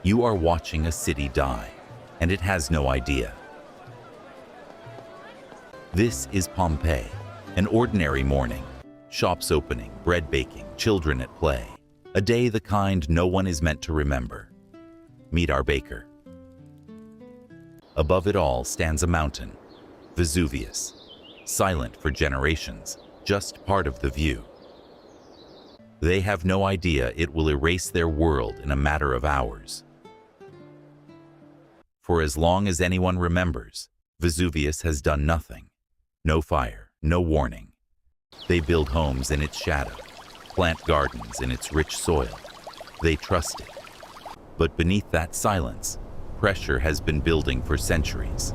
You are watching a city die, and it has no idea. This is Pompeii, an ordinary morning. Shops opening, bread baking, children at play. A day the kind no one is meant to remember. Meet our baker. Above it all stands a mountain, Vesuvius, silent for generations, just part of the view. They have no idea it will erase their world in a matter of hours. For as long as anyone remembers, Vesuvius has done nothing. No fire, no warning. They build homes in its shadow, plant gardens in its rich soil. They trust it. But beneath that silence, pressure has been building for centuries.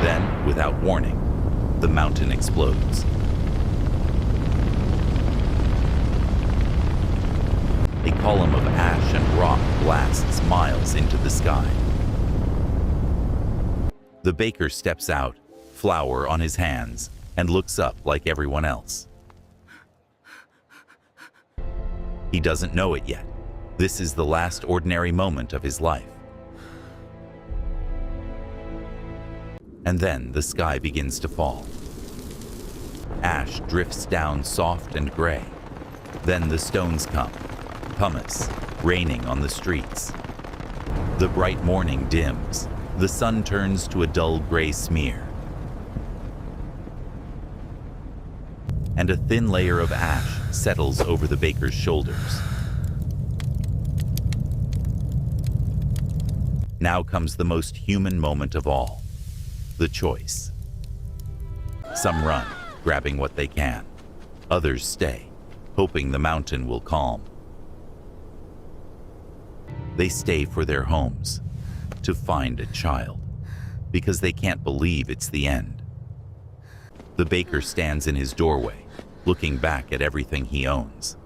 Then, without warning, the mountain explodes. A column of ash and rock blasts miles into the sky. The baker steps out, flour on his hands, and looks up like everyone else. He doesn't know it yet. This is the last ordinary moment of his life. And then the sky begins to fall. Ash drifts down soft and gray. Then the stones come, pumice, raining on the streets. The bright morning dims. The sun turns to a dull gray smear. And a thin layer of ash settles over the baker's shoulders. Now comes the most human moment of all, the choice. Some run, grabbing what they can. Others stay, hoping the mountain will calm. They stay for their homes, to find a child, because they can't believe it's the end. The baker stands in his doorway, looking back at everything he owns.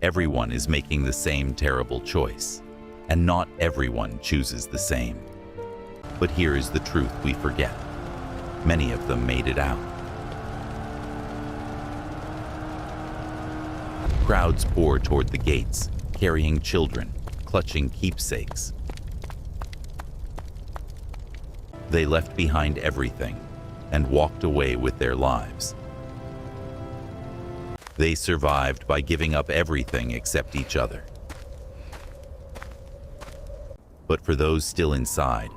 Everyone is making the same terrible choice, and not everyone chooses the same. But here is the truth we forget. Many of them made it out. Crowds pour toward the gates, carrying children, clutching keepsakes. They left behind everything and walked away with their lives. They survived by giving up everything except each other. But for those still inside,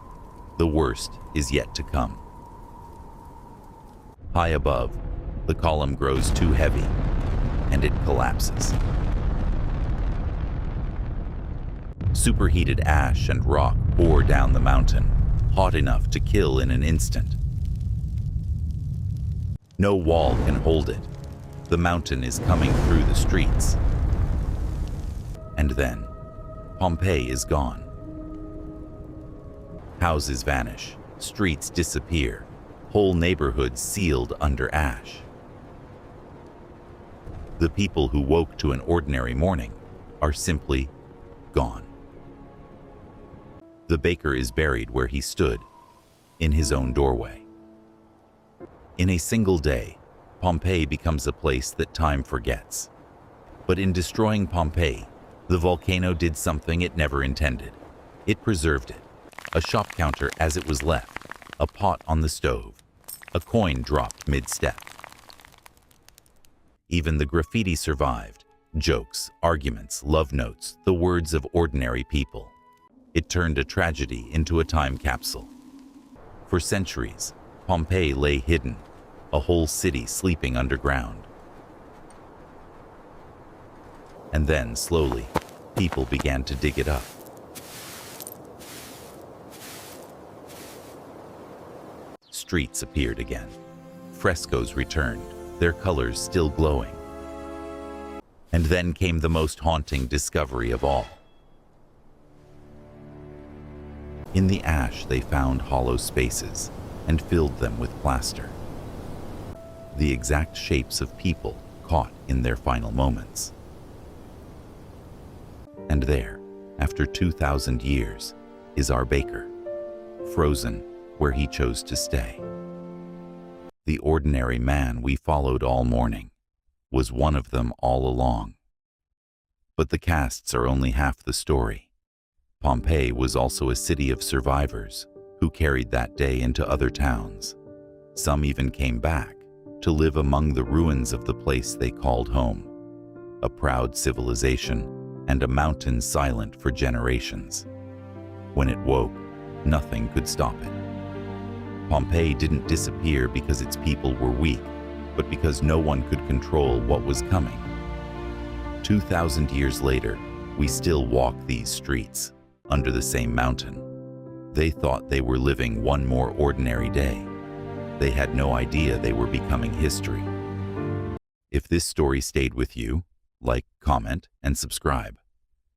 the worst is yet to come. High above, the column grows too heavy, and it collapses. Superheated ash and rock pour down the mountain, hot enough to kill in an instant. No wall can hold it. The mountain is coming through the streets. And then, Pompeii is gone. Houses vanish, streets disappear, whole neighborhoods sealed under ash. The people who woke to an ordinary morning are simply gone. The baker is buried where he stood, in his own doorway. In a single day, Pompeii becomes a place that time forgets. But in destroying Pompeii, the volcano did something it never intended. It preserved it. A shop counter as it was left, a pot on the stove, a coin dropped mid-step. Even the graffiti survived, jokes, arguments, love notes, the words of ordinary people. It turned a tragedy into a time capsule. For centuries, Pompeii lay hidden, a whole city sleeping underground. And then, slowly, people began to dig it up. Streets appeared again. Frescoes returned, their colors still glowing. And then came the most haunting discovery of all. In the ash, they found hollow spaces and filled them with plaster. The exact shapes of people caught in their final moments. And there, after 2,000 years, is our baker, frozen where he chose to stay. The ordinary man we followed all morning was one of them all along. But the casts are only half the story. Pompeii was also a city of survivors who carried that day into other towns. Some even came back to live among the ruins of the place they called home, a proud civilization and a mountain silent for generations. When it woke, nothing could stop it. Pompeii didn't disappear because its people were weak, but because no one could control what was coming. 2,000 years later, we still walk these streets, under the same mountain. They thought they were living one more ordinary day. They had no idea they were becoming history. If this story stayed with you, like, comment, and subscribe.